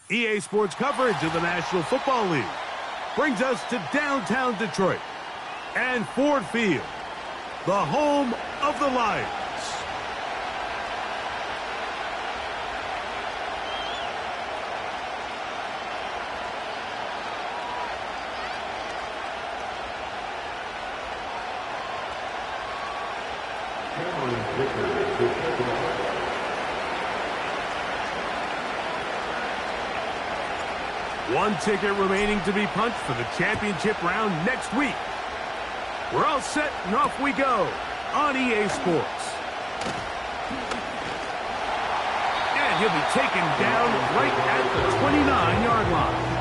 EA Sports coverage of the National Football League brings us to downtown Detroit and Ford Field, the home of the Lions. One ticket remaining to be punched for the championship round next week. We're all set and off we go on EA Sports. And he'll be taken down right at the 29-yard line.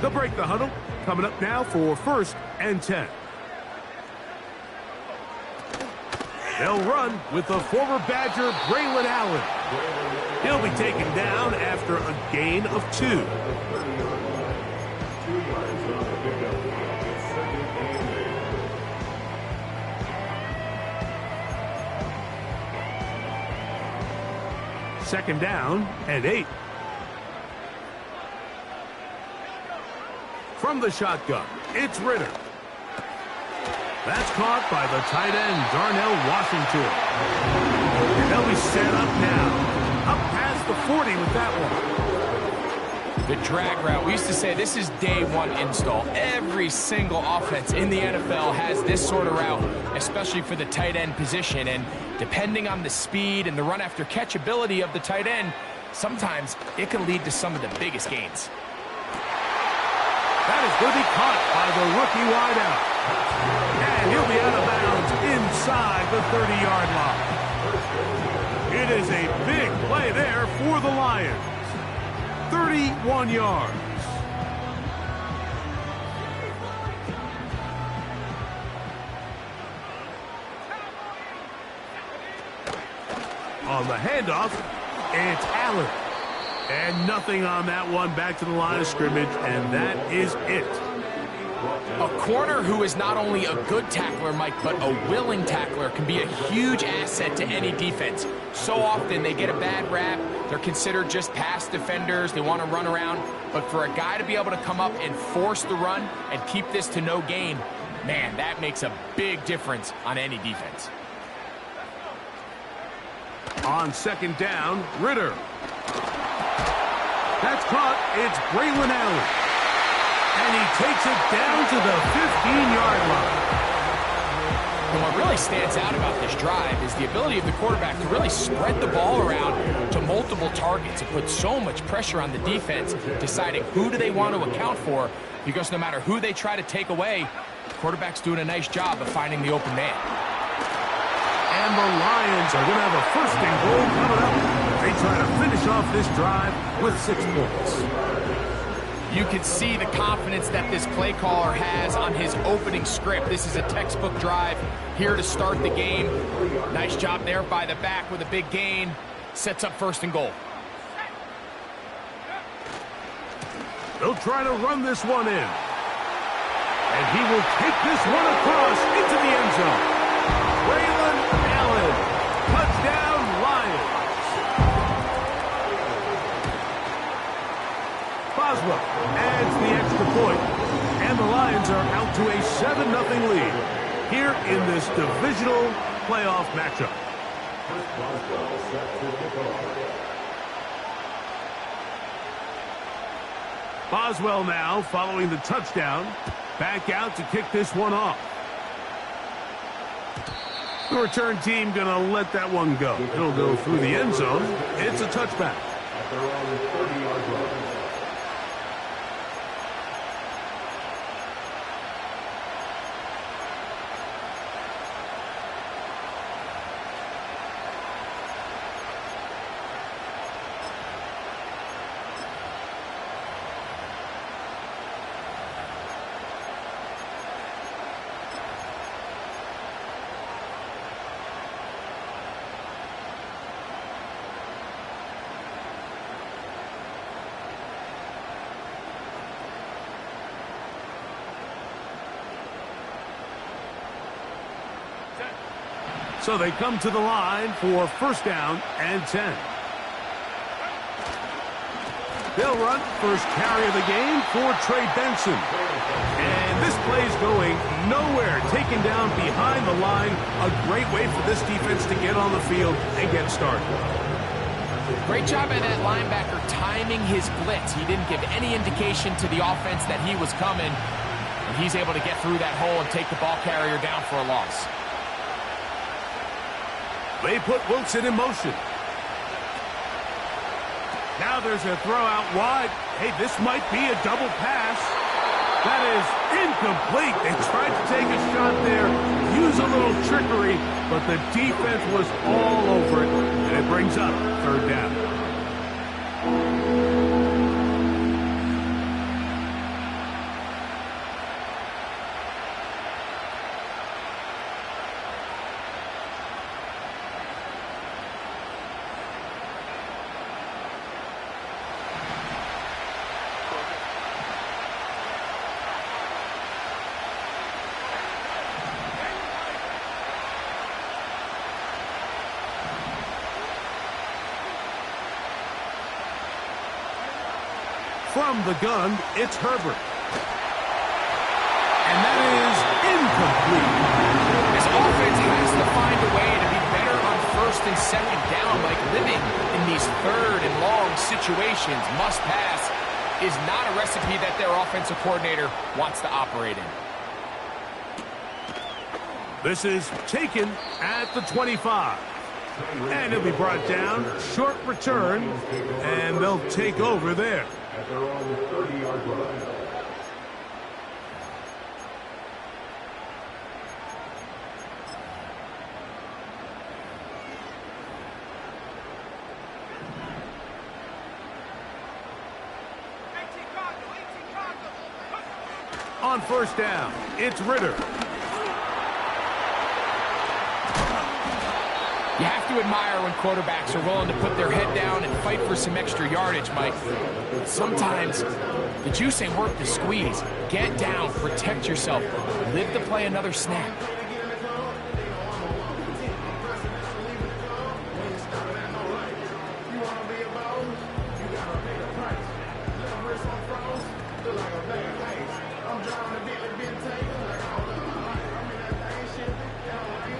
They'll break the huddle. Coming up now for 1st and 10. They'll run with the former Badger, Braylon Allen. He'll be taken down after a gain of 2. Second down and 8. From the shotgun, it's Ritter. That's caught by the tight end, Darnell Washington. And they'll be set up now. Up past the 40 with that one. The drag route. We used to say this is day one install. Every single offense in the NFL has this sort of route, especially for the tight end position. And depending on the speed and the run after catch ability of the tight end, sometimes it can lead to some of the biggest gains. That is going to be caught by the rookie wideout. And he'll be out of bounds inside the 30-yard line. It is a big play there for the Lions. 31 yards. On the handoff, it's Allen. And nothing on that one. Back to the line of scrimmage, and that is it. A corner who is not only a good tackler, Mike, but a willing tackler can be a huge asset to any defense. So often they get a bad rap. They're considered just pass defenders. They want to run around. But for a guy to be able to come up and force the run and keep this to no gain, man, that makes a big difference on any defense. On second down, Ritter. That's caught. It's Braylon Allen. And he takes it down to the 15-yard line. And what really stands out about this drive is the ability of the quarterback to really spread the ball around to multiple targets. It puts so much pressure on the defense, deciding who do they want to account for, because no matter who they try to take away, the quarterback's doing a nice job of finding the open man. And the Lions are going to have a 1st and goal coming up. They try to finish off this drive with 6 points. You can see the confidence that this play caller has on his opening script. This is a textbook drive here to start the game. Nice job there by the back with a big gain. Sets up 1st and goal. They'll try to run this one in. And he will take this one across into the end zone. Braylon Allen. Touchdown, Lions. Boswell adds the extra point, and the Lions are out to a 7-0 lead here in this divisional playoff matchup. Boswell now following the touchdown, back out to kick this one off. The return team going to let that one go. It'll go through the end zone. It's a touchback. So they come to the line for first down and 10. They'll run first carry of the game for Trey Benson. And this play's going nowhere. Taken down behind the line. A great way for this defense to get on the field and get started. Great job by that linebacker timing his blitz. He didn't give any indication to the offense that he was coming. And he's able to get through that hole and take the ball carrier down for a loss. They put Wilson in motion. Now there's a throw out wide. Hey, this might be a double pass. That is incomplete. They tried to take a shot there, use a little trickery, but the defense was all over it, and it brings up third down. From the gun, it's Herbert. And that is incomplete. This offense has to find a way to be better on first and second down, like living in these third and long situations. Must pass is not a recipe that their offensive coordinator wants to operate in. This is taken at the 25. And it'll be brought down. Short return. And they'll take over there. At their own 30-yard line. On first down, it's Ritter. You have to admire when quarterbacks are willing to put their head down and fight for some extra yardage, Mike. Sometimes the juice ain't worth the squeeze. Get down, protect yourself, live to play another snap.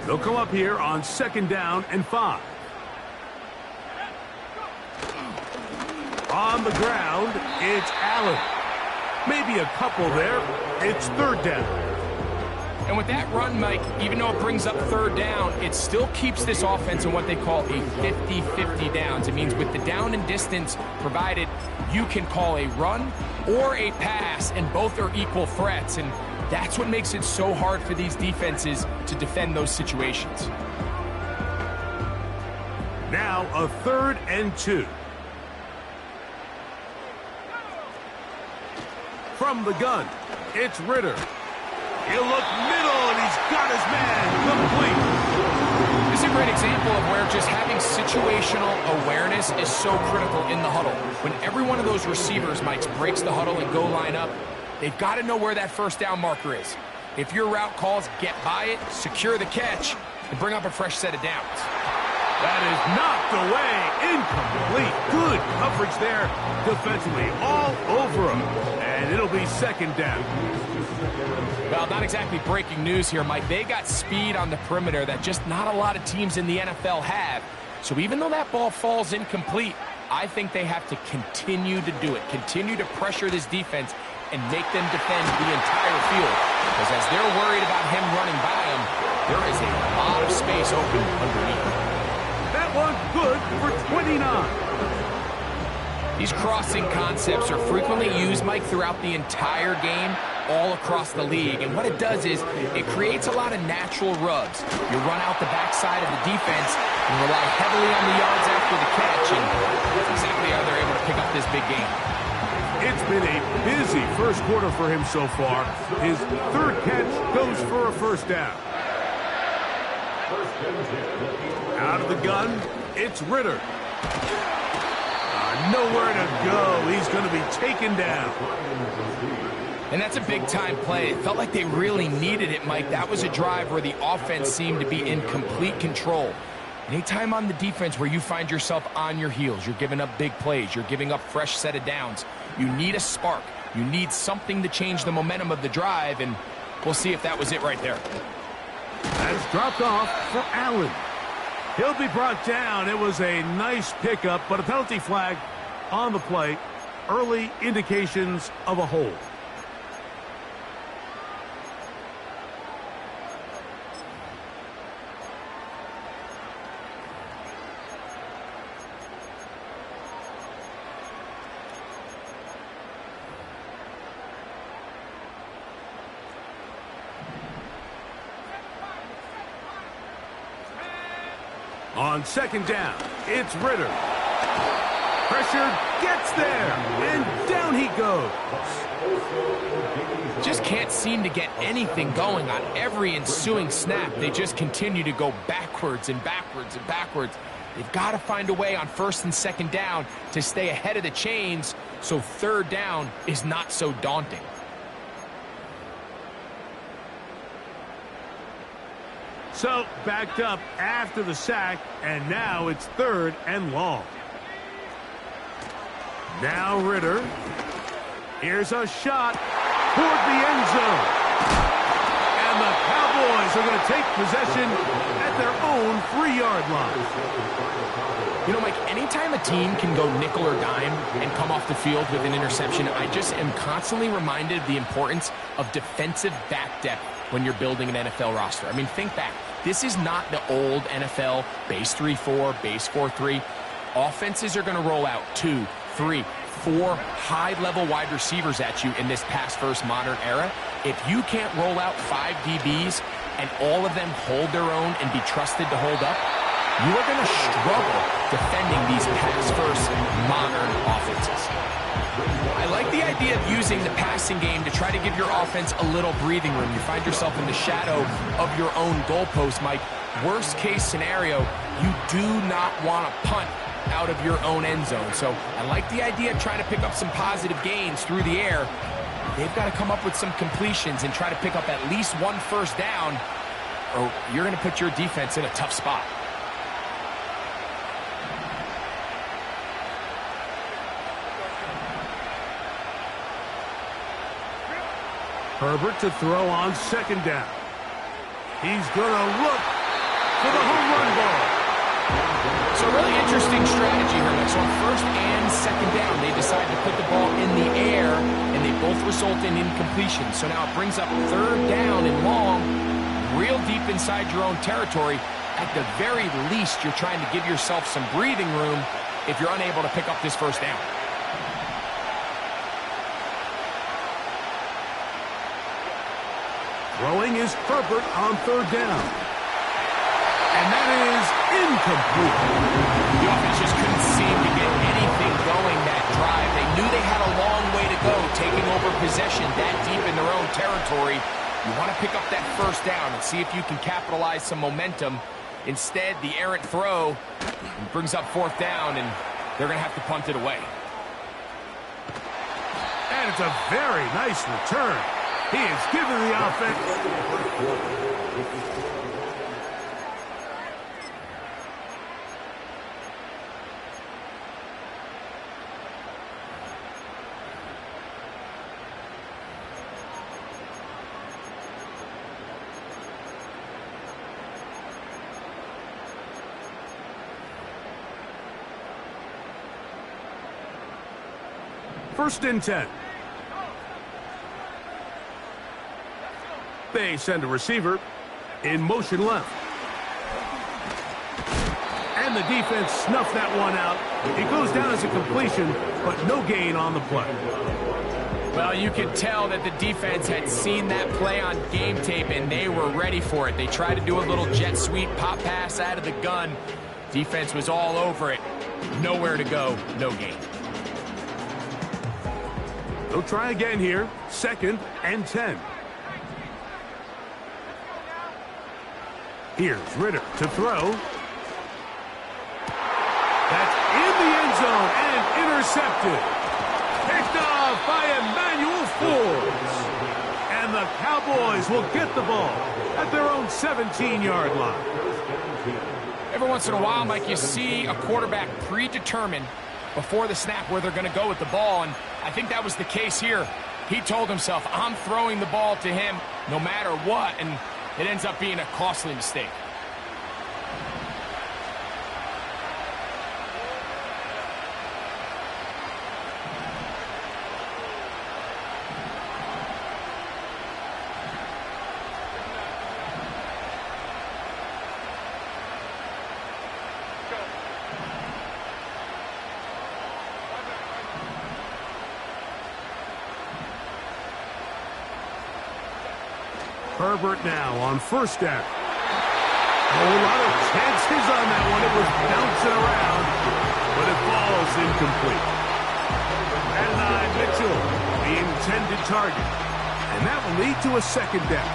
They'll come up here on second down and 5. On the ground, it's Allen. Maybe a couple there. It's third down. And with that run, Mike, even though it brings up third down, it still keeps this offense in what they call a 50-50 downs. It means with the down and distance provided, you can call a run or a pass, and both are equal threats. And that's what makes it so hard for these defenses to defend those situations. Now a 3rd and 2. From the gun, it's Ritter. He'll look middle, and he's got his man complete. This is a great example of where just having situational awareness is so critical in the huddle. When every one of those receivers, Mike, breaks the huddle and go line up, they've got to know where that first down marker is. If your route calls, get by it, secure the catch, and bring up a fresh set of downs. That is knocked away. Incomplete. Good coverage there defensively. All over him. And it'll be second down. Well, not exactly breaking news here, Mike. They got speed on the perimeter that just not a lot of teams in the NFL have. So even though that ball falls incomplete, I think they have to continue to do it. Continue to pressure this defense and make them defend the entire field. Because as they're worried about him running by them, there is a lot of space open underneath. That one's good for 29. These crossing concepts are frequently used, Mike, throughout the entire game, all across the league. And what it does is it creates a lot of natural rubs. You run out the backside of the defense and rely heavily on the yards after the catch, and that's exactly how they're able to pick up this big game. It's been a busy first quarter for him so far. His 3rd catch goes for a first down. Out of the gun, it's Ritter. Nowhere to go. He's going to be taken down. And that's a big-time play. It felt like they really needed it, Mike. That was a drive where the offense seemed to be in complete control. Anytime on the defense where you find yourself on your heels, you're giving up big plays, you're giving up fresh set of downs, you need a spark. You need something to change the momentum of the drive, and we'll see if that was it right there. That's dropped off for Allen. He'll be brought down. It was a nice pickup, but a penalty flag on the play. Early indications of a hold. On second down, it's Ritter. Pressure gets there, and down he goes. Just can't seem to get anything going on every ensuing snap. They just continue to go backwards and backwards and backwards. They've got to find a way on first and second down to stay ahead of the chains so third down is not so daunting. So, backed up after the sack, and now it's third and long. Now Ritter. Here's a shot toward the end zone. And the Cowboys are going to take possession at their own 3-yard line. You know, Mike, anytime a team can go nickel or dime and come off the field with an interception, I just am constantly reminded of the importance of defensive back depth when you're building an NFL roster. I mean, think back. This is not the old NFL base 3-4, base 4-3. Offenses are going to roll out 2, 3, 4 high-level wide receivers at you in this pass-first modern era. If you can't roll out 5 DBs and all of them hold their own and be trusted to hold up, you are going to struggle defending these pass-first modern offenses. I like the idea of using the passing game to try to give your offense a little breathing room. You find yourself in the shadow of your own goalpost, Mike. Worst case scenario, you do not want to punt out of your own end zone. So I like the idea of trying to pick up some positive gains through the air. They've got to come up with some completions and try to pick up at least one first down, or you're going to put your defense in a tough spot. Herbert to throw on second down. He's going to look for the home run ball. So a really interesting strategy here, Mike. So on first and second down, they decide to put the ball in the air, and they both result in incompletion. So now it brings up third down and long, real deep inside your own territory. At the very least, you're trying to give yourself some breathing room if you're unable to pick up this first down. Throwing is Herbert on third down. And that is incomplete. The offense just couldn't seem to get anything going that drive. They knew they had a long way to go, taking over possession that deep in their own territory. You want to pick up that first down and see if you can capitalize some momentum. Instead, the errant throw brings up fourth down, and they're going to have to punt it away. And it's a very nice return. He has given the offense. First and 10. They send a receiver in motion left. And the defense snuffed that one out. It goes down as a completion, but no gain on the play. Well, you could tell that the defense had seen that play on game tape, and they were ready for it. They tried to do a little jet sweep pop pass out of the gun. Defense was all over it. Nowhere to go, no gain. They'll try again here. Second and 10. Here's Ritter to throw. That's in the end zone and intercepted. Picked off by Emmanuel Forbes. the Cowboys will get the ball at their own 17-yard line. Every once in a while, Mike, you see a quarterback predetermine before the snap where they're going to go with the ball, and I think that was the case here. He told himself, I'm throwing the ball to him no matter what, and it ends up being a costly mistake. Herbert now on first down. A whole lot of chances on that one. It was bouncing around, but it falls incomplete. Adonai Mitchell, the intended target. And that will lead to a second down.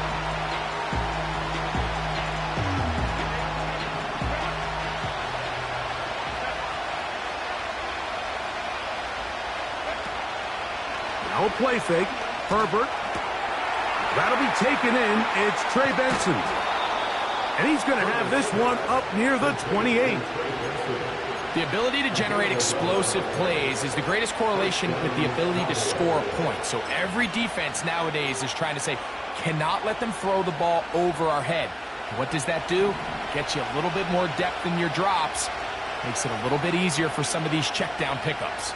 Now a play fake. Herbert. That'll be taken in. It's Trey Benson. And he's going to have this one up near the 28. The ability to generate explosive plays is the greatest correlation with the ability to score points. So every defense nowadays is trying to say, cannot let them throw the ball over our head. What does that do? Gets you a little bit more depth in your drops. Makes it a little bit easier for some of these check down pickups.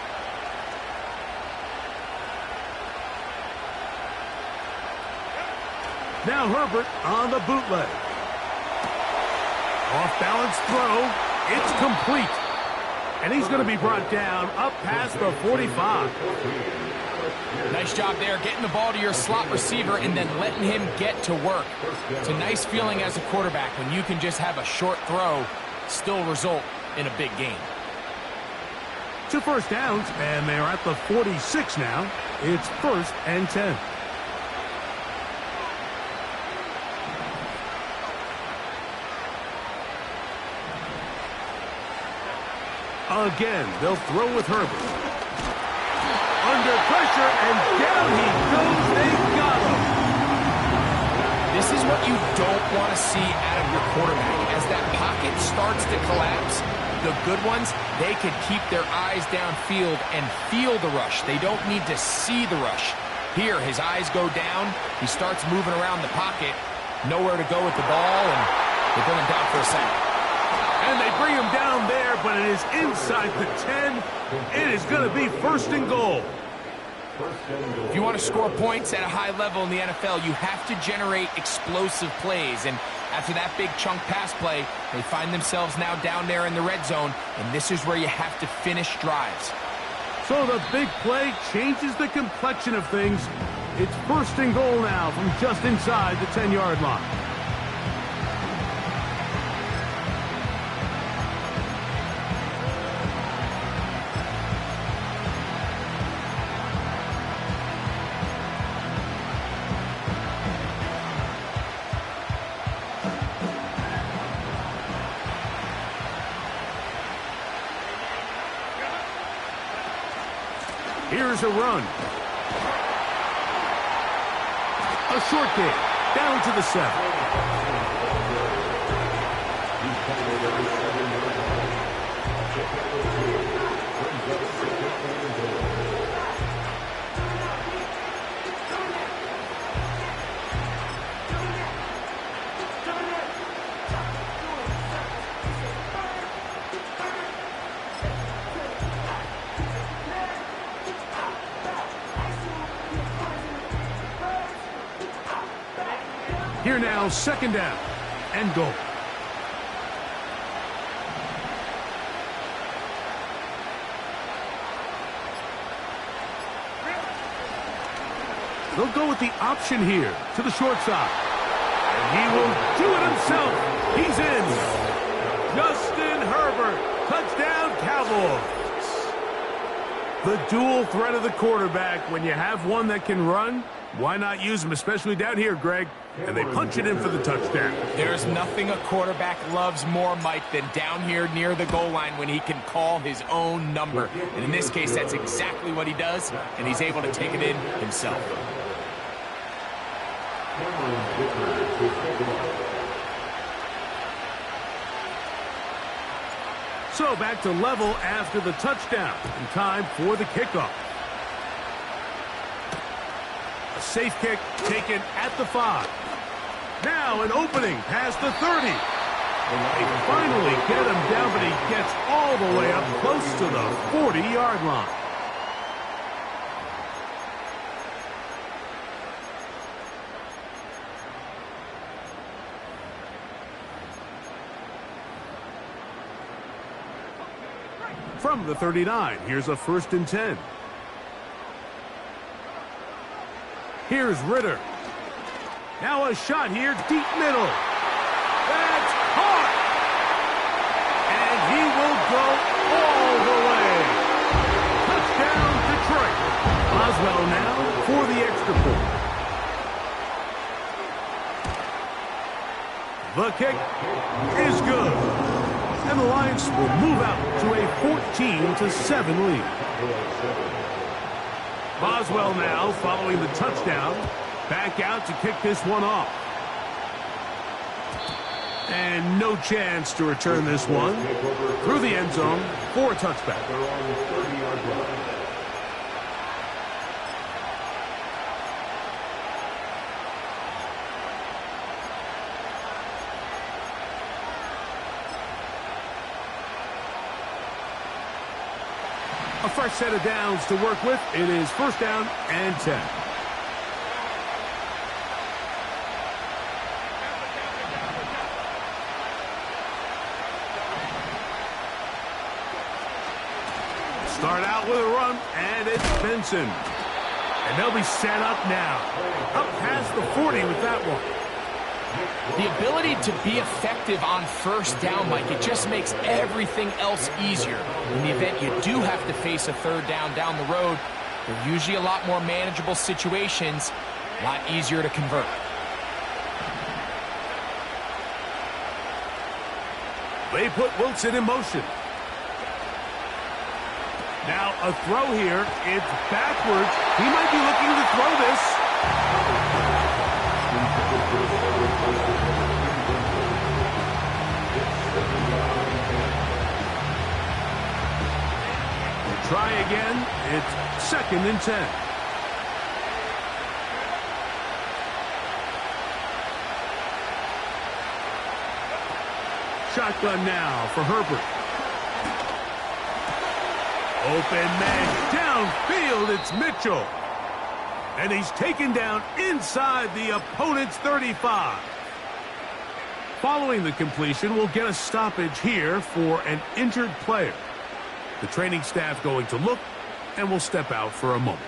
Now Herbert on the bootleg. Off-balance throw. It's complete. And he's going to be brought down up past the 45. Nice job there, getting the ball to your slot receiver and then letting him get to work. It's a nice feeling as a quarterback when you can just have a short throw, still result in a big game. 2 first downs, and they're at the 46 now. It's 1st and 10. Again, they'll throw with Herbert. Under pressure, and down he goes. They got him. This is what you don't want to see out of your quarterback. As that pocket starts to collapse, the good ones, they can keep their eyes downfield and feel the rush. They don't need to see the rush. Here, his eyes go down. He starts moving around the pocket. Nowhere to go with the ball, and they bring him down for a sack. And they bring him down there, but it is inside the 10. It is going to be 1st and goal. If you want to score points at a high level in the NFL, you have to generate explosive plays. And after that big chunk pass play, they find themselves now down there in the red zone, and this is where you have to finish drives. So the big play changes the complexion of things. It's 1st and goal now from just inside the 10-yard line. Here's a run. A short kick down to the 7. Here now, 2nd down and goal. They'll go with the option here to the short side. And he will do it himself. He's in. Justin Herbert, touchdown Cowboys. The dual threat of the quarterback. When you have one that can run, why not use him, especially down here, Greg? And they punch it in for the touchdown. There's nothing a quarterback loves more, Mike, than down here near the goal line when he can call his own number. And in this case, that's exactly what he does, and he's able to take it in himself. So back to level after the touchdown. And time for the kickoff. A safe kick taken at the 5. Now an opening past the 30. They finally get him down, but he gets all the way up close to the 40-yard line. From the 39, here's a 1st and 10. Here's Ritter. Now a shot here, deep middle. That's caught! And he will go all the way. Touchdown, Detroit. Boswell now for the extra point. The kick is good. And the Lions will move out to a 14-7 lead. Boswell now following the touchdown. Back out to kick this one off. And no chance to return this one. Through the end zone for a touchback. A fresh set of downs to work with. It is 1st down and 10. Start out with a run, and it's Benson. And they'll be set up now. Up past the 40 with that one. The ability to be effective on 1st down, Mike, it just makes everything else easier. In the event you do have to face a 3rd down the road, they're usually a lot more manageable situations, a lot easier to convert. They put Wilson in motion. Now a throw here. It's backwards. He might be looking to throw this. Try again. It's 2nd and 10. Shotgun now for Herbert. Open man downfield. It's Mitchell. And he's taken down inside the opponent's 35. Following the completion, we'll get a stoppage here for an injured player. The training staff going to look, and will step out for a moment.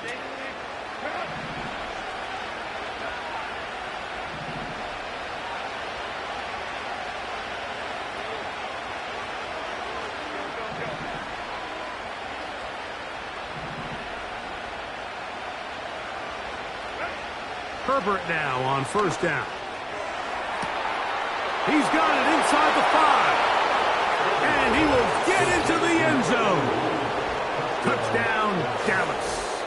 Herbert now on 1st down. He's got it inside the 5. And he will get into the end zone. Touchdown, Dallas.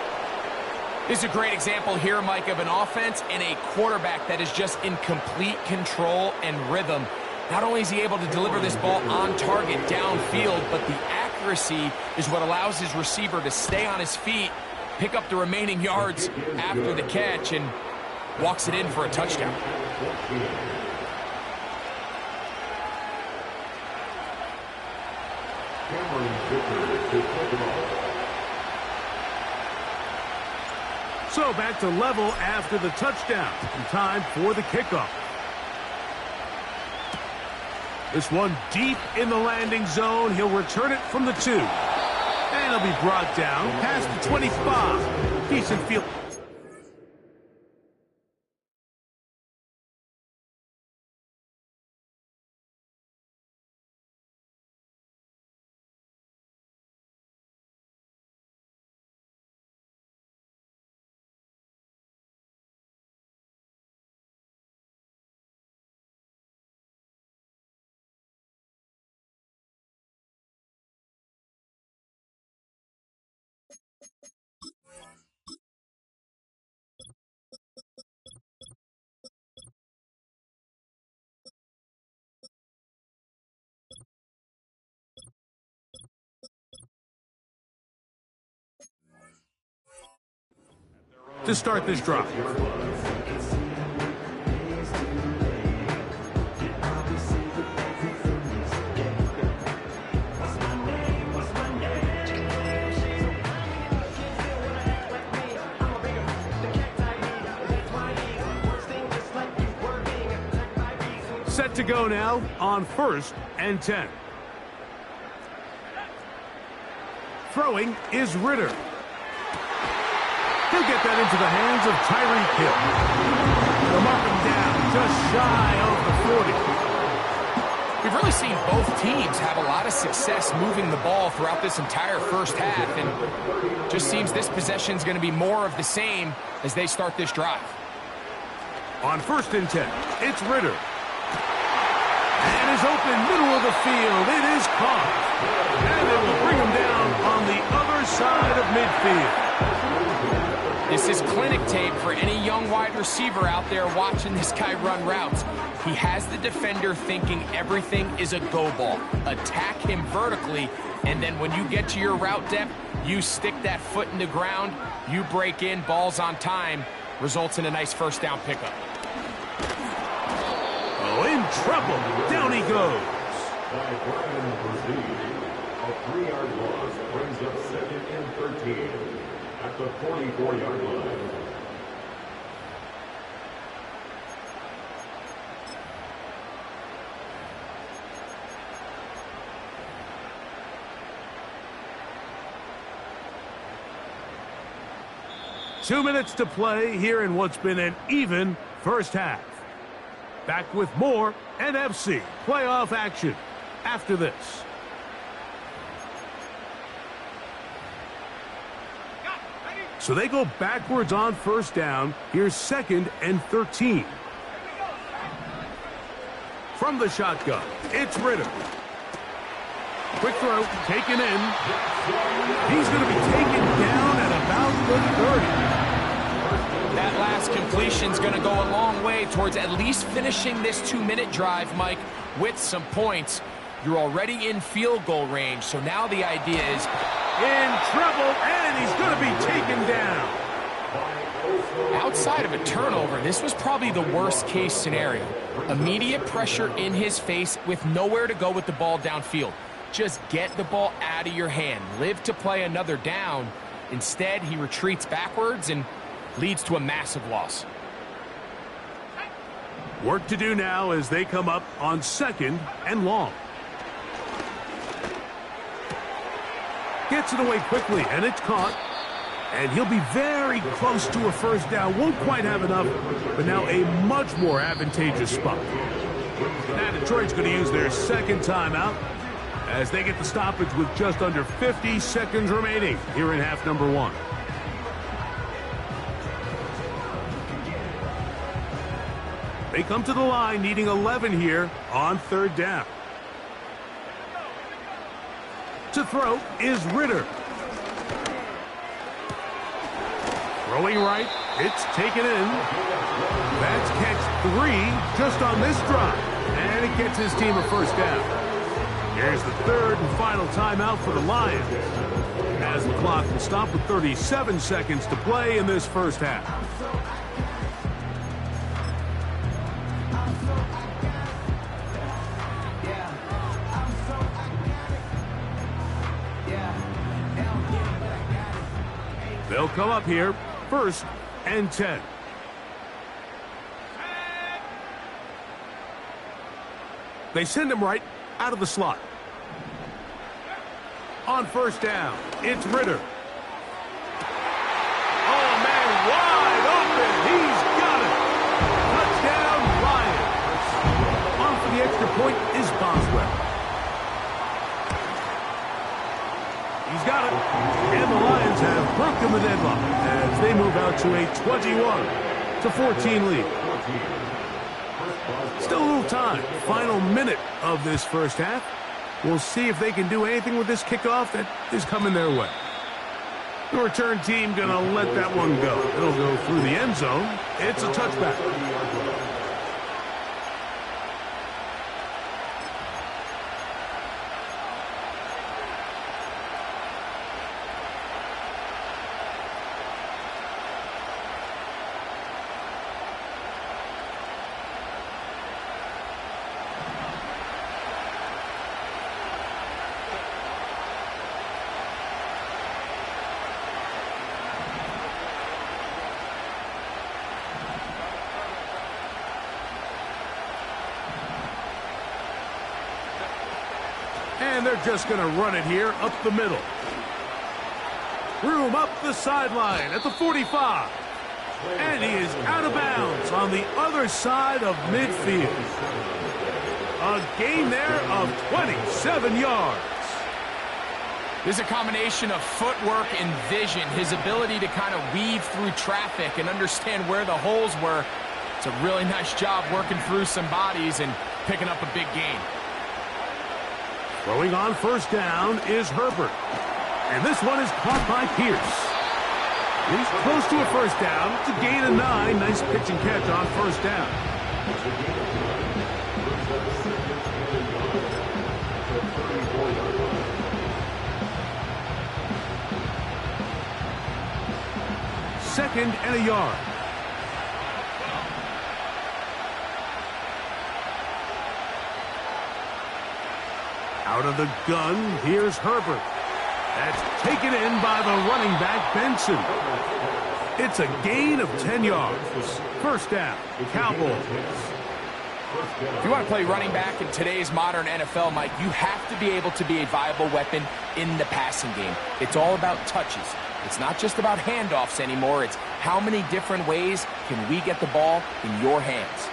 This is a great example here, Mike, of an offense and a quarterback that is just in complete control and rhythm. Not only is he able to deliver this ball on target downfield, but the accuracy is what allows his receiver to stay on his feet, pick up the remaining yards after the catch, and walks it in for a touchdown. So back to level after the touchdown. And time for the kickoff. This one deep in the landing zone. He'll return it from the 2. And he'll be brought down past the 25. Decent field. to start this drive. Set to go now on 1st and 10. Throwing is Ritter. He'll get that into the hands of Tyreek Hill. They'll mark him down just shy of the 40. We've really seen both teams have a lot of success moving the ball throughout this entire first half, and just seems this possession is going to be more of the same as they start this drive. On 1st and 10, it's Ritter. And is open middle of the field. It is caught. And they will bring him down on the other side of midfield. This is clinic tape for any young wide receiver out there watching this guy run routes. He has the defender thinking everything is a go ball. Attack him vertically, and then when you get to your route depth, you stick that foot in the ground, you break in, balls on time, results in a nice first down pickup. Oh, in trouble. Down he goes. A 3-yard loss brings up 2nd and 13 at the 44-yard line. Two minutes to play here in what's been an even first half. Back with more NFC playoff action after this. So they go backwards on 1st down. Here's 2nd and 13. From the shotgun, it's Ritter. Quick throw, taken in. He's going to be taken down at about the 30. That last completion's going to go a long way towards at least finishing this 2-minute drive, Mike, with some points. You're already in field goal range, so now the idea is in trouble, and he's going to be taken down. Outside of a turnover, this was probably the worst-case scenario. Immediate pressure in his face with nowhere to go with the ball downfield. Just get the ball out of your hand. Live to play another down. Instead, he retreats backwards and leads to a massive loss. Work to do now as they come up on 2nd and long. Gets it away quickly, and it's caught. And he'll be very close to a first down. Won't quite have enough, but now a much more advantageous spot. Now Detroit's going to use their 2nd timeout as they get the stoppage with just under 50 seconds remaining here in half number 1. They come to the line needing 11 here on 3rd down. To throw is Ritter. Throwing right, it's taken in. That's catch 3 just on this drive. And it gets his team a first down. Here's the 3rd and final timeout for the Lions, as the clock will stop with 37 seconds to play in this first half. They'll come up here, 1st and 10. They send him right out of the slot. On 1st down, it's Ritter. Oh, man, wide open. He's got it. Touchdown, Lions. On for the extra point is Boswell. He's got it. And the Lions have broken the deadlock as they move out to a 21-14 lead. Still a little time. Final minute of this first half. We'll see if they can do anything with this kickoff that is coming their way. The return team going to let that one go. It'll go through the end zone. It's a touchback. And they're just going to run it here up the middle. Room up the sideline at the 45. And he is out of bounds on the other side of midfield. A gain there of 27 yards. This is a combination of footwork and vision, his ability to kind of weave through traffic and understand where the holes were. It's a really nice job working through some bodies and picking up a big gain. Throwing on first down is Herbert. And this one is caught by Pierce. He's close to a first down. It's a gain of 9. Nice pitch and catch on first down. Second and a yard. Out of the gun, here's Herbert. That's taken in by the running back, Benson. It's a gain of 10 yards. First down, Cowboys. If you want to play running back in today's modern NFL, Mike, you have to be able to be a viable weapon in the passing game. It's all about touches. It's not just about handoffs anymore. It's how many different ways can we get the ball in your hands.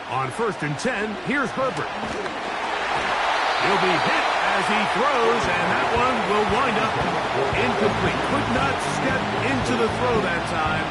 On first and 10, here's Herbert. He'll be hit as he throws, and that one will wind up incomplete. Could not step into the throw that time.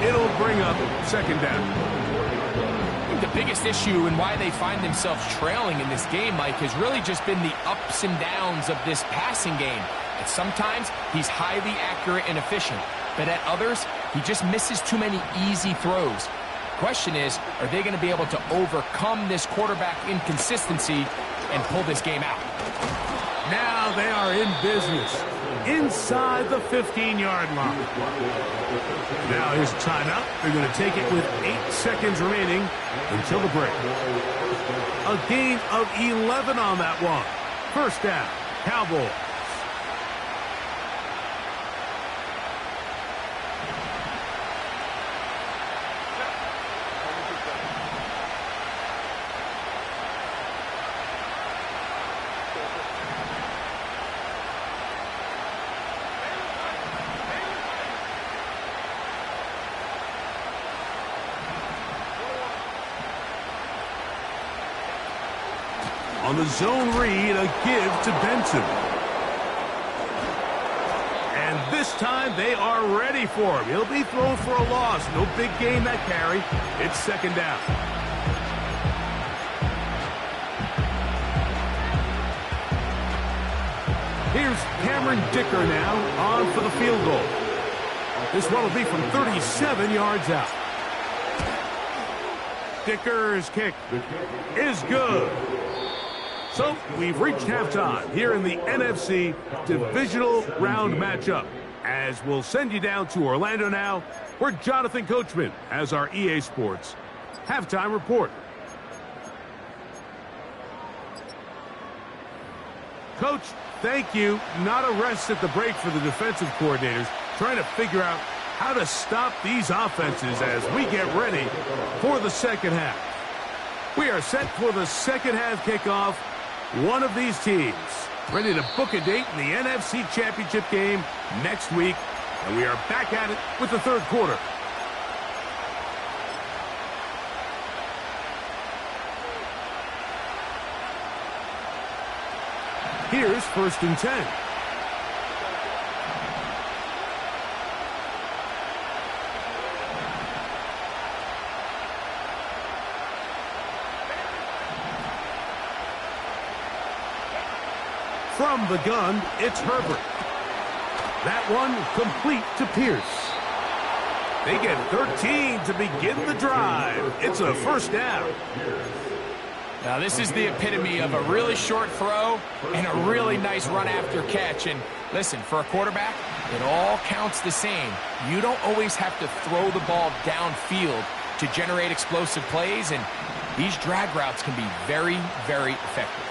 It'll bring up second down. I think the biggest issue and why they find themselves trailing in this game, Mike, has really just been the ups and downs of this passing game. And sometimes he's highly accurate and efficient, but at others, he just misses too many easy throws. Question is, are they going to be able to overcome this quarterback inconsistency and pull this game out? Now they are in business inside the 15-yard line. Now here's a timeout. They're going to take it with 8 seconds remaining until the break. A gain of 11 on that one. First down, Cowboys. On the zone read, a give to Benson. And this time they are ready for him. He'll be thrown for a loss. No big gain that carry. It's second down. Here's Cameron Dicker now on for the field goal. This one will be from 37 yards out. Dicker's kick is good. So, we've reached halftime here in the NFC Divisional Round matchup. As we'll send you down to Orlando now, where Jonathan Coachman has our EA Sports halftime report. Coach, thank you. Not a rest at the break for the defensive coordinators, trying to figure out how to stop these offenses as we get ready for the second half. We are set for the second half kickoff. One of these teams ready to book a date in the NFC Championship game next week, and we are back at it with the third quarter. Here's first and 10. From the gun, it's Herbert. That one complete to Pierce. They get 13 to begin the drive. It's a first down. Now, this is the epitome of a really short throw and a really nice run after catch. And listen, for a quarterback, it all counts the same. You don't always have to throw the ball downfield to generate explosive plays, and these drag routes can be very, very effective.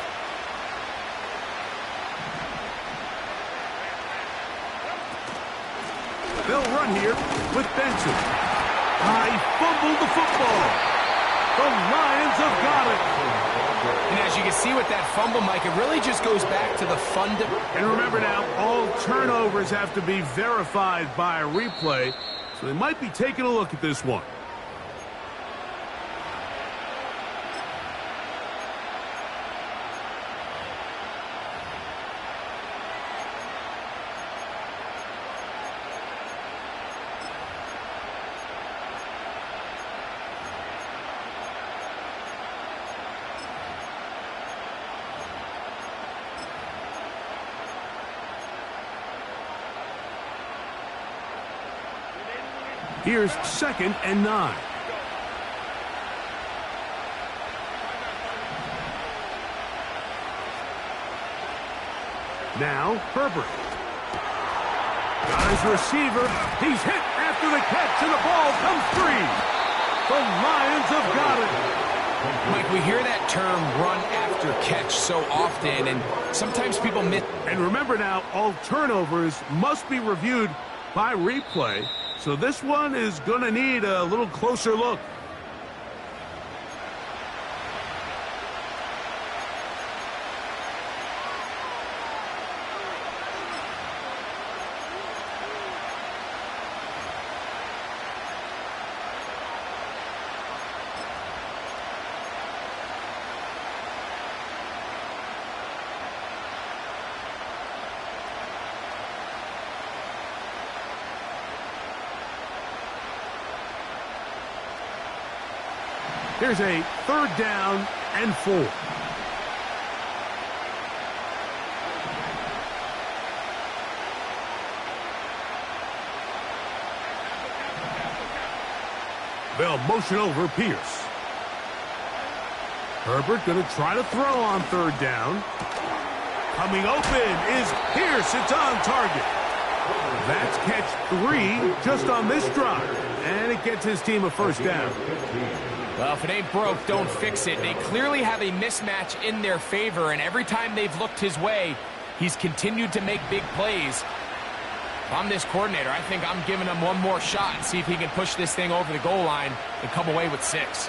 They'll run here with Benson. He fumbled the football. The Lions have got it. And as you can see with that fumble, Mike, it really just goes back to the And remember now, all turnovers have to be verified by a replay, so they might be taking a look at this one. Here's 2nd and 9. Now, Herbert. Got his receiver. He's hit after the catch, and the ball comes free. The Lions have got it. Mike, we hear that term run after catch so often, and sometimes people miss. And remember now, all turnovers must be reviewed by replay. So this one is going to need a little closer look. Here's a 3rd down and 4. They'll motion over Pierce. Herbert going to try to throw on 3rd down. Coming open is Pierce. It's on target. That's catch 3 just on this drive. And it gets his team a 1st down. Well, if it ain't broke, don't fix it. They clearly have a mismatch in their favor, and every time they've looked his way, he's continued to make big plays. If I'm this coordinator, I think I'm giving him one more shot and see if he can push this thing over the goal line and come away with 6.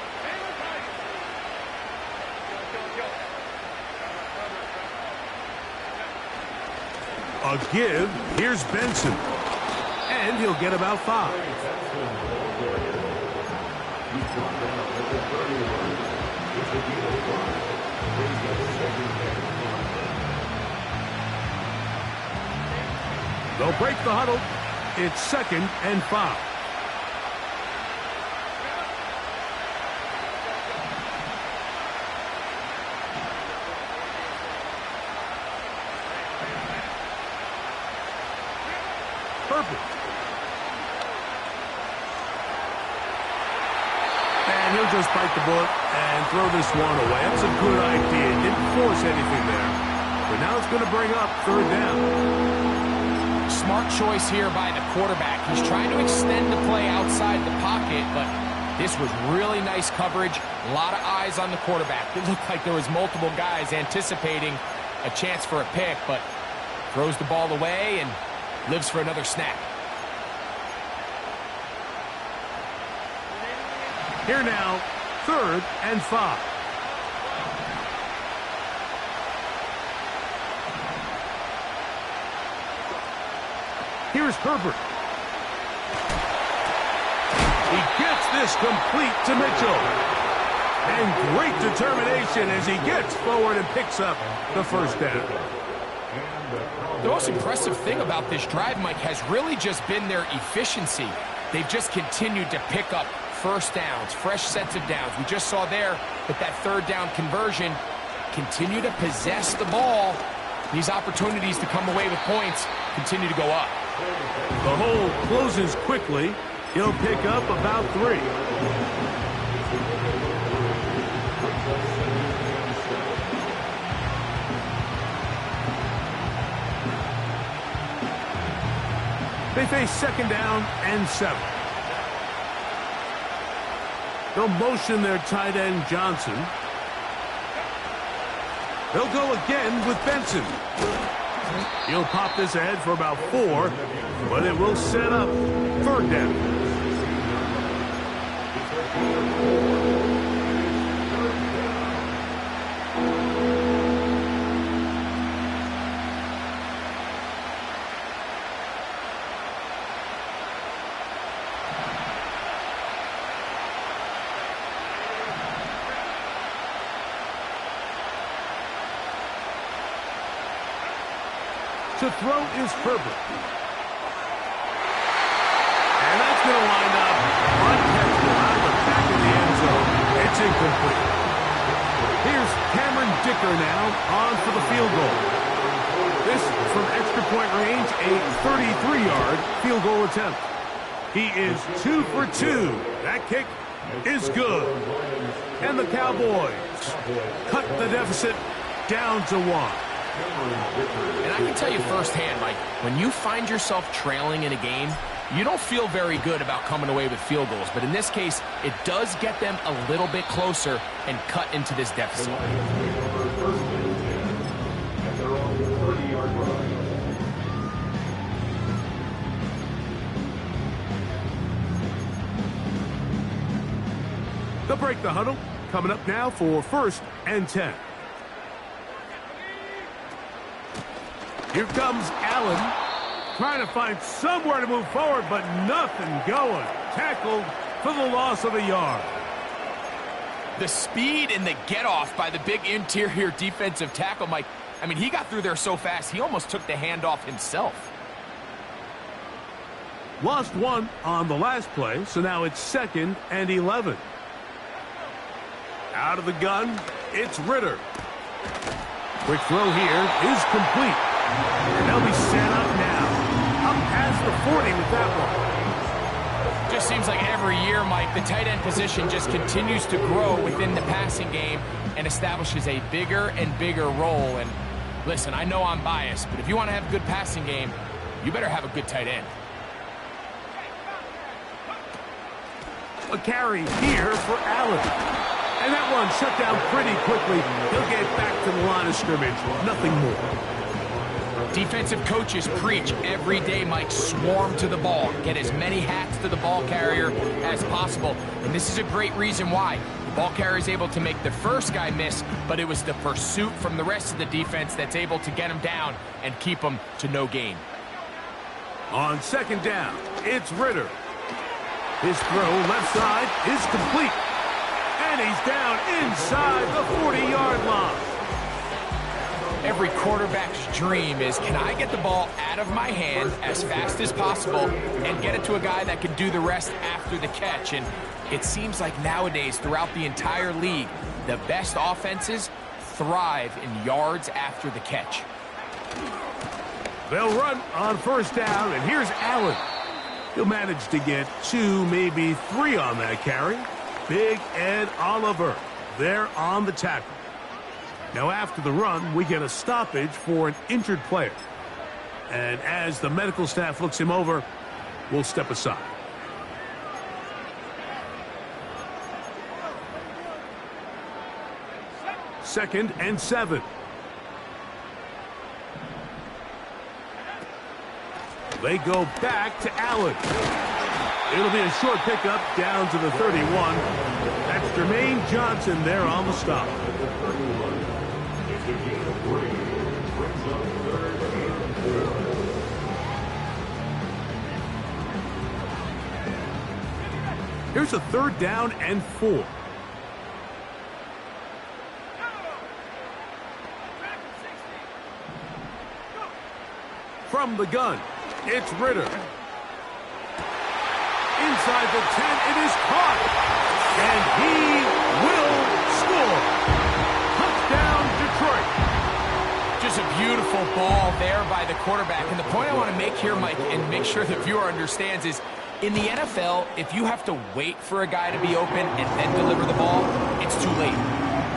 A give. Here's Benson. And he'll get about 5. They'll break the huddle. It's 2nd and 5. Herbert. And he'll just bite the bullet and throw this one away. That's a good idea. Didn't force anything there. But now it's going to bring up 3rd down. Smart choice here by the quarterback. He's trying to extend the play outside the pocket, but this was really nice coverage. A lot of eyes on the quarterback. It looked like there was multiple guys anticipating a chance for a pick, but throws the ball away and lives for another snap. Here now, 3rd and 5. Here's Herbert. He gets this complete to Mitchell. And great determination as he gets forward and picks up the 1st down. The most impressive thing about this drive, Mike, has really just been their efficiency. They've just continued to pick up 1st downs, fresh sets of downs. We just saw there with that 3rd down conversion, continue to possess the ball. These opportunities to come away with points continue to go up. The hole closes quickly. He'll pick up about 3. They face 2nd down and 7. They'll motion their tight end Johnson. They'll go again with Benson. He'll pop this ahead for about 4, but it will set up 3rd down. To throw is Herbert. And that's going to wind up uncatchable out of the back of the end zone. It's incomplete. Here's Cameron Dicker now on for the field goal. This from extra point range, a 33-yard field goal attempt. He is 2 for 2. That kick is good. And the Cowboys cut the deficit down to 1. And I can tell you firsthand, Mike, when you find yourself trailing in a game, you don't feel very good about coming away with field goals. But in this case, it does get them a little bit closer and cut into this deficit. They'll break the huddle. Coming up now for 1st and 10. Here comes Allen. Trying to find somewhere to move forward, but nothing going. Tackled for the loss of a yard. The speed and the get-off by the big interior defensive tackle, Mike. I mean, he got through there so fast, he almost took the handoff himself. Lost 1 on the last play, so now it's 2nd and 11. Out of the gun, it's Ritter. Quick throw here is complete. And they'll be set up now. Up past the 40 with that one. Just seems like every year, Mike, the tight end position just continues to grow within the passing game and establishes a bigger and bigger role. And listen, I know I'm biased, but if you want to have a good passing game, you better have a good tight end. A carry here for Allen. And that one shut down pretty quickly. He'll get back to the line of scrimmage. Nothing more. Defensive coaches preach every day, Mike, swarm to the ball. Get as many hats to the ball carrier as possible. And this is a great reason why. The ball carrier is able to make the first guy miss, but it was the pursuit from the rest of the defense that's able to get him down and keep him to no gain. On 2nd down, it's Ritter. His throw left side is complete. And he's down inside the 40-yard line. Every quarterback's dream is, can I get the ball out of my hand as fast as possible and get it to a guy that can do the rest after the catch? And it seems like nowadays, throughout the entire league, the best offenses thrive in yards after the catch. They'll run on 1st down, and here's Allen. He'll manage to get 2, maybe 3 on that carry. Big Ed Oliver there on the tackle. Now after the run, we get a stoppage for an injured player. And as the medical staff looks him over, we'll step aside. Second and 7. They go back to Allen. It'll be a short pickup down to the 31. That's Jermaine Johnson there on the stop. Here's a 3rd down and 4. From the gun, it's Ritter. Inside the 10, it is caught. And he will score. Touchdown, Detroit. Just a beautiful ball there by the quarterback. And the point I want to make here, Mike, and make sure the viewer understands is, in the NFL, if you have to wait for a guy to be open and then deliver the ball, it's too late.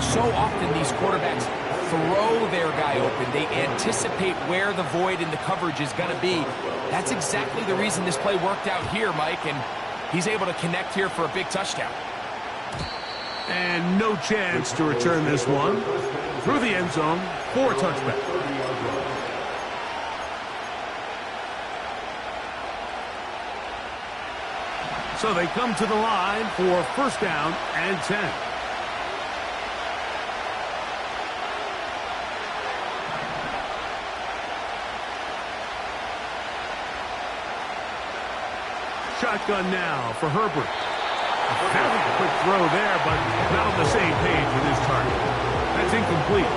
So often these quarterbacks throw their guy open. They anticipate where the void in the coverage is going to be. That's exactly the reason this play worked out here, Mike, and he's able to connect here for a big touchdown. And no chance to return this one. Through the end zone for a touchback. So they come to the line for 1st down and 10. Shotgun now for Herbert. Fairly quick throw there, but not on the same page with his target. That's incomplete.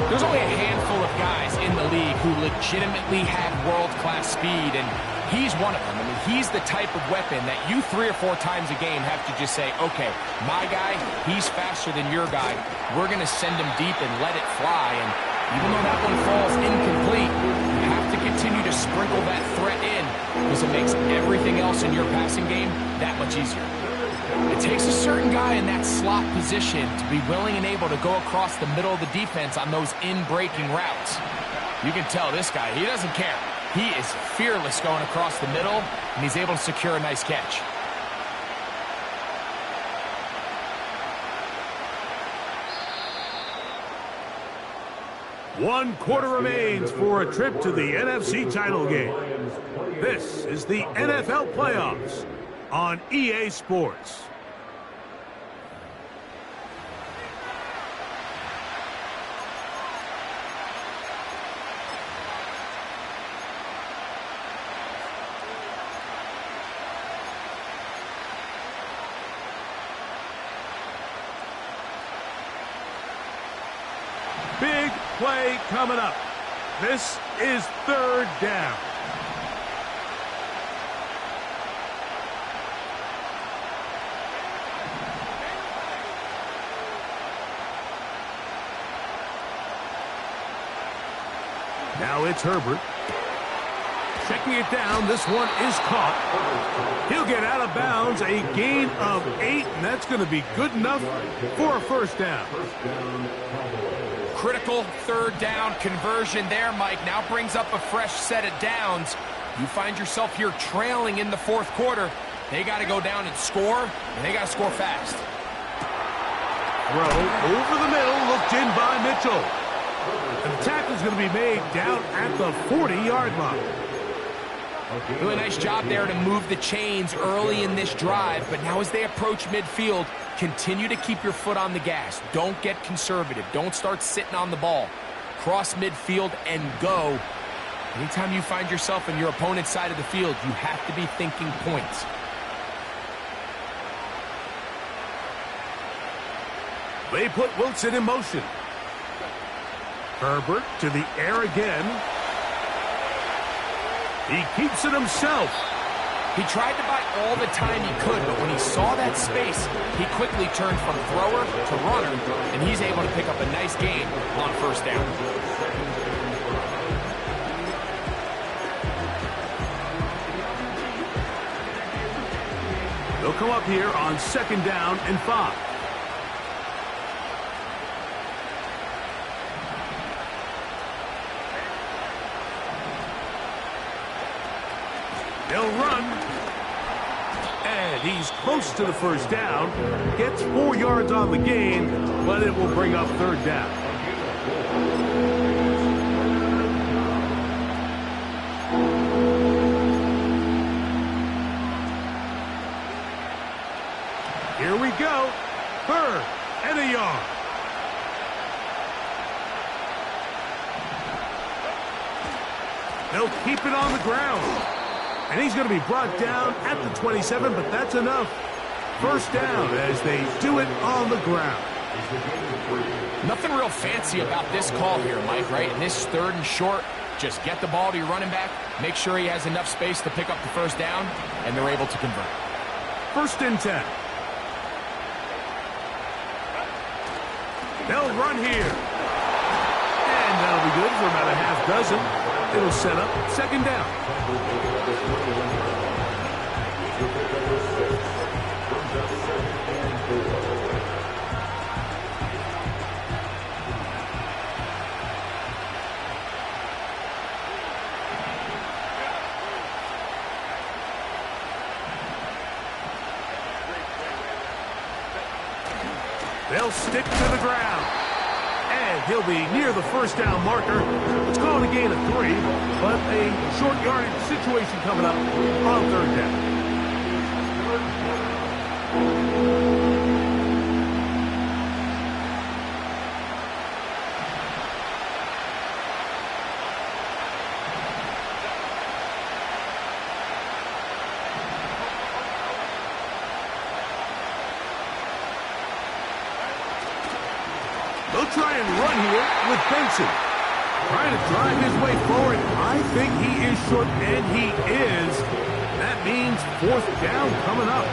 There's only a handful of guys in the league who legitimately have world-class speed, and he's one of them. I mean, he's the type of weapon that you 3 or 4 times a game have to just say, okay, my guy, he's faster than your guy. We're going to send him deep and let it fly. And even though that one falls incomplete, you have to continue to sprinkle that threat in because it makes everything else in your passing game that much easier. It takes a certain guy in that slot position to be willing and able to go across the middle of the defense on those in-breaking routes. You can tell this guy, he doesn't care. He is fearless going across the middle, and he's able to secure a nice catch. One quarter remains for a trip to the NFC title game. This is the NFL playoffs on EA Sports. Big play coming up. This is 3rd down. Now it's Herbert. Checking it down. This one is caught. He'll get out of bounds. A gain of 8, and that's going to be good enough for a 1st down. Critical 3rd down conversion there, Mike. Now brings up a fresh set of downs. You find yourself here trailing in the 4th quarter. They got to go down and score, and they got to score fast. Throw over the middle, looked in by Mitchell. And the tackle's going to be made down at the 40-yard line. Really nice job there to move the chains early in this drive, but now as they approach midfield, continue to keep your foot on the gas. Don't get conservative. Don't start sitting on the ball. Cross midfield and go. Anytime you find yourself on your opponent's side of the field, you have to be thinking points. They put Wilson in motion. Herbert to the air again. He keeps it himself. He tried to buy all the time he could, but when he saw that space, he quickly turned from thrower to runner, and he's able to pick up a nice gain on 1st down. They'll come up here on 2nd down and 5. They'll run. And he's close to the 1st down. Gets 4 yards on the gain, but it will bring up 3rd down. Here we go. 3rd and a yard. They'll keep it on the ground. And he's going to be brought down at the 27, but that's enough. 1st down as they do it on the ground. Nothing real fancy about this call here, Mike, right? In this 3rd and short, just get the ball to your running back, make sure he has enough space to pick up the 1st down, and they're able to convert. 1st and 10. They'll run here. And that'll be good for about a half dozen. It'll set up 2nd down. They'll stick to the ground. And he'll be near the 1st down marker. Let's call it a gain of 3, but a short yardage situation coming up on 3rd down. They'll try and run here with Benson. Trying to drive his way forward. I think he is short, and he is. That means fourth down coming up.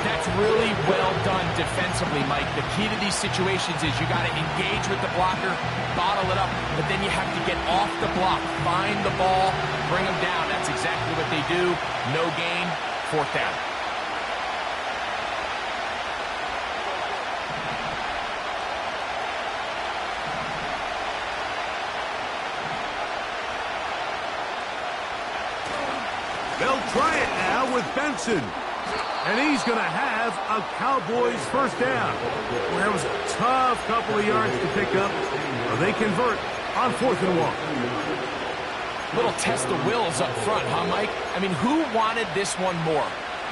That's really well done defensively, Mike. The key to these situations is you got to engage with the blocker, bottle it up, but then you have to get off the block, find the ball, bring them down. That's exactly what they do. No gain, fourth down. They'll try it now with Benson. And he's going to have a Cowboys first down. Well, that was a tough couple of yards to pick up. Well, they convert on 4th and 1. Little test of wills up front, huh, Mike? I mean, who wanted this one more?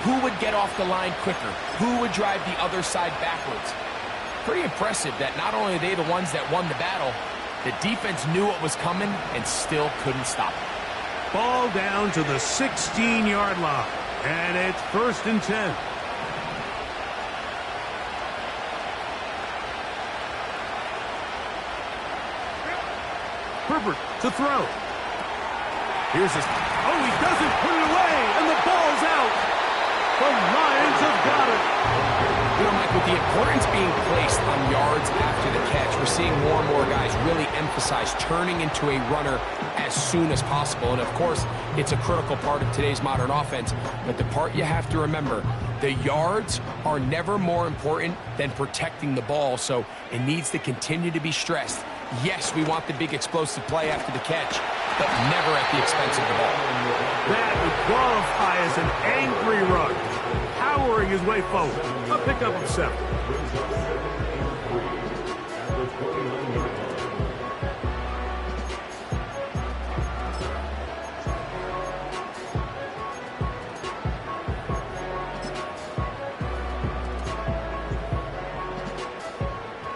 Who would get off the line quicker? Who would drive the other side backwards? Pretty impressive that not only are they the ones that won the battle, the defense knew what was coming and still couldn't stop it. Ball down to the 16-yard line. And it's 1st and 10. Herbert to throw. Here's his. Oh, he doesn't put it away, and the ball's out. The Lions have got it. You know, Mike, with the importance being placed on yards after the catch, we're seeing more and more guys really emphasize turning into a runner as soon as possible. And, of course, it's a critical part of today's modern offense. But the part you have to remember, the yards are never more important than protecting the ball, so it needs to continue to be stressed. Yes, we want the big explosive play after the catch, but never at the expense of the ball. That would qualify as an angry run, powering his way forward. A pickup of 7.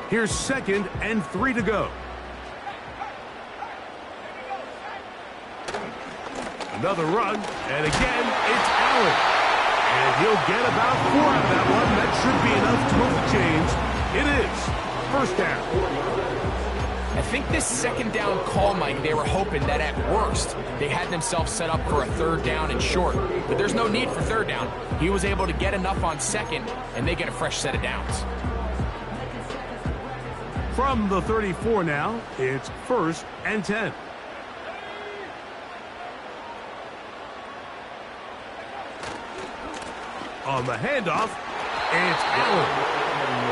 Here's 2nd and 3 to go. Another run, and again, it's Allen. And he'll get about 4 out of that one. That should be enough to move the chains. It is 1st down. I think this 2nd down call, Mike, they were hoping that at worst, they had themselves set up for a 3rd down and short. But there's no need for 3rd down. He was able to get enough on 2nd, and they get a fresh set of downs. From the 34 now, it's 1st and 10. On the handoff, it's Allen.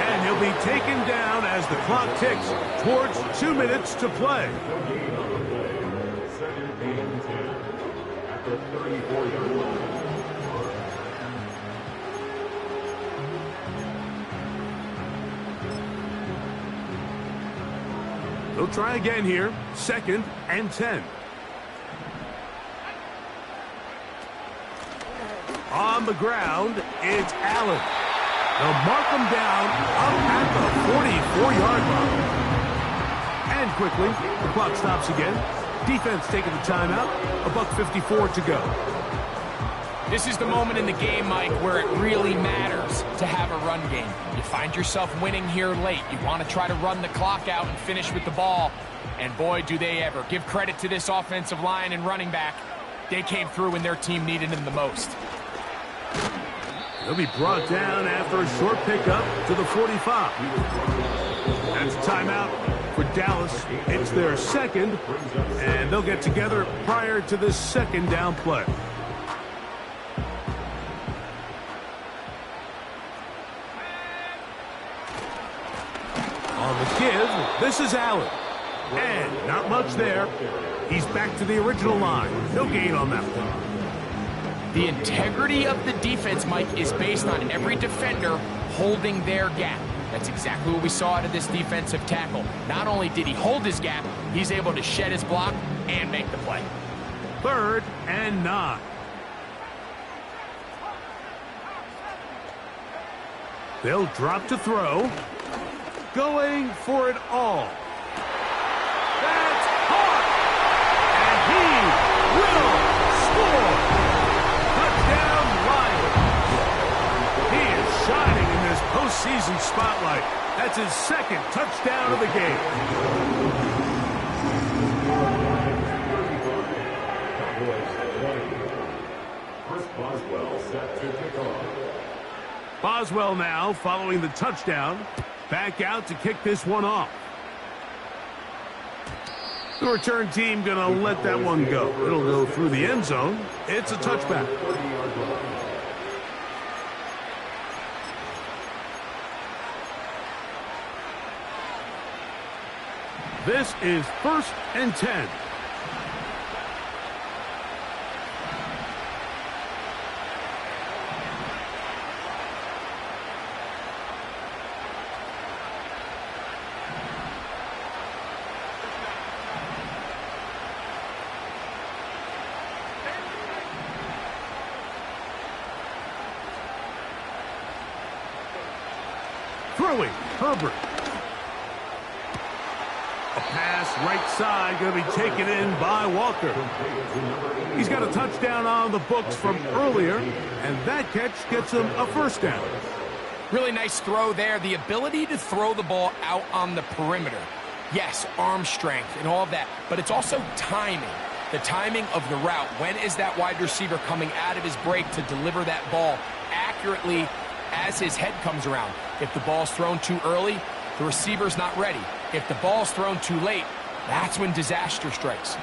And he'll be taken down as the clock ticks towards 2 minutes to play. 2nd and 10 at the 34-yard line. They'll try again here. 2nd and 10. On the ground, it's Allen. They'll mark him down up at the 44-yard line. And quickly, the clock stops again. Defense taking the timeout. $1:54 to go. This is the moment in the game, Mike, where it really matters to have a run game. You find yourself winning here late. You want to try to run the clock out and finish with the ball. And boy, do they ever. Give credit to this offensive line and running back. They came through when their team needed them the most. They'll be brought down after a short pickup to the 45. That's a timeout for Dallas. It's their 2nd, and they'll get together prior to this 2nd down play. On the give, this is Allen. And not much there. He's back to the original line. No gain on that one. The integrity of the defense, Mike, is based on every defender holding their gap. That's exactly what we saw out of this defensive tackle. Not only did he hold his gap, he's able to shed his block and make the play. 3rd and 9. They'll drop to throw. Going for it all. That's hard. And he will score. Touchdown Lions. He is shining in this postseason spotlight. That's his 2nd touchdown of the game. to kick off. Boswell now following the touchdown. Back out to kick this one off. The return team going to let that one go. It'll go through the end zone. It's a touchback. This is 1st and 10. Throwing, Herbert. A pass right side going to be taken in by Walker. He's got a touchdown on the books from earlier, and that catch gets him a first down. Really nice throw there. The ability to throw the ball out on the perimeter. Yes, arm strength and all of that, but it's also timing. The timing of the route. When is that wide receiver coming out of his break to deliver that ball accurately as his head comes around? If the ball's thrown too early, the receiver's not ready. If the ball's thrown too late, that's when disaster strikes.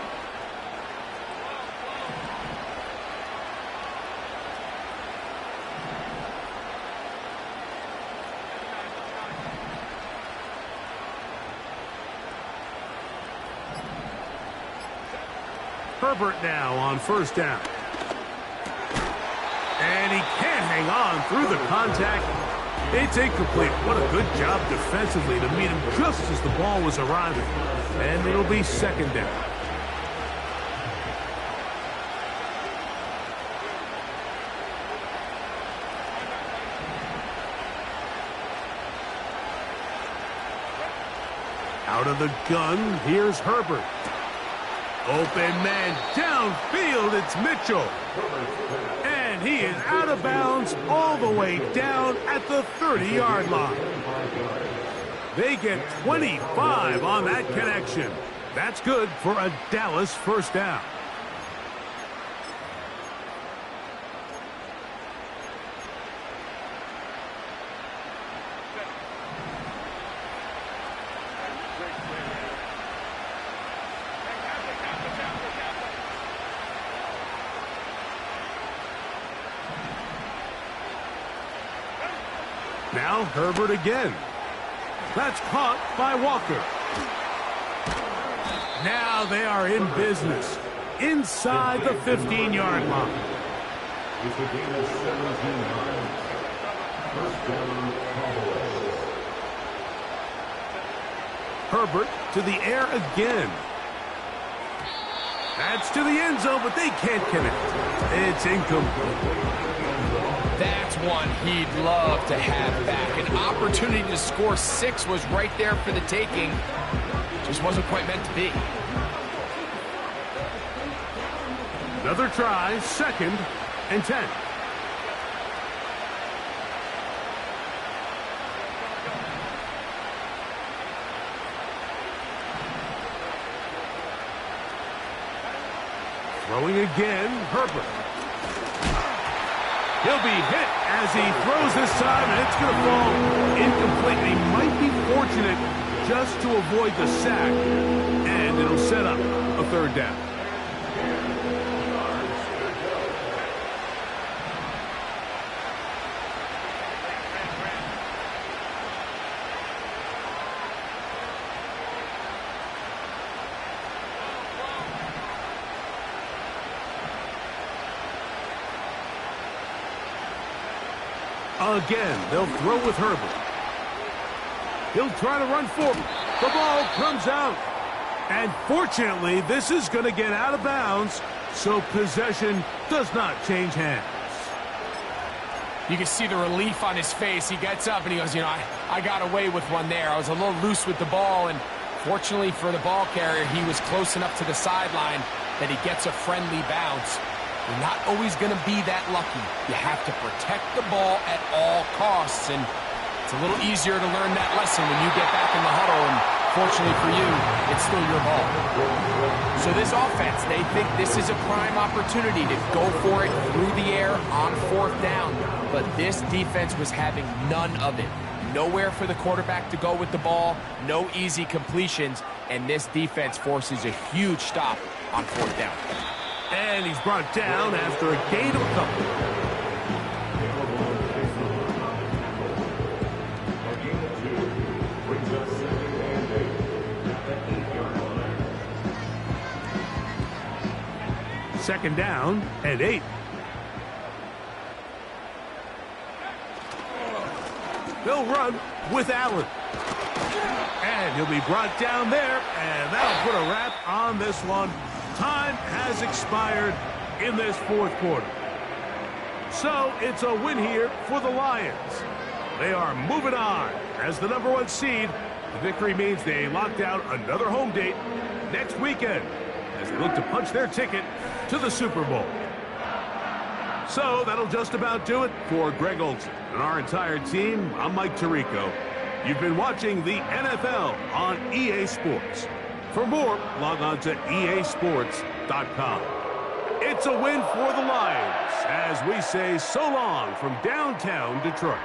Herbert now on first down. And he can't hang on through the contact. It's incomplete. What a good job defensively to meet him just as the ball was arriving. And it'll be second down. Out of the gun, here's Herbert. Open man downfield, it's Mitchell. And he is out of bounds all the way down at the 30-yard line. They get 25 on that connection. That's good for a Dallas first down. Now Herbert again. That's caught by Walker. Now they are in business inside the 15-yard line. It's a gain of 17 yards. First down, Cowboys. Herbert to the air again. That's to the end zone, but they can't connect. It's incomplete. That's one he'd love to have back. An opportunity to score 6 was right there for the taking. Just wasn't quite meant to be. Another try, 2nd and 10. Throwing again, Herbert. He'll be hit as he throws this time, and it's going to fall incomplete. He might be fortunate just to avoid the sack, and it'll set up a third down. Again, they'll throw with Herbert. He'll try to run forward. The ball comes out. And fortunately, this is going to get out of bounds, so possession does not change hands. You can see the relief on his face. He gets up and he goes, you know, I got away with one there. I was a little loose with the ball, and fortunately for the ball carrier, he was close enough to the sideline that he gets a friendly bounce. You're not always going to be that lucky. You have to protect the ball at all costs, and it's a little easier to learn that lesson when you get back in the huddle and Fortunately for you, it's still your ball. So this offense, they think this is a prime opportunity to go for it through the air on 4th down. But this defense was having none of it. Nowhere for the quarterback to go with the ball, no easy completions, and this defense forces a huge stop on 4th down. And he's brought down after a gain of a couple. Second down and 8. They'll run with Allen. And he'll be brought down there, and that'll put a wrap on this one. Time has expired in this 4th quarter. So it's a win here for the Lions. They are moving on as the #1 seed. The victory means they locked out another home date next weekend as they look to punch their ticket to the Super Bowl. So that'll just about do it for Greg Olsen and our entire team. I'm Mike Tirico. You've been watching the NFL on EA Sports. For more, log on to easports.com. It's a win for the Lions as we say so long from downtown Detroit.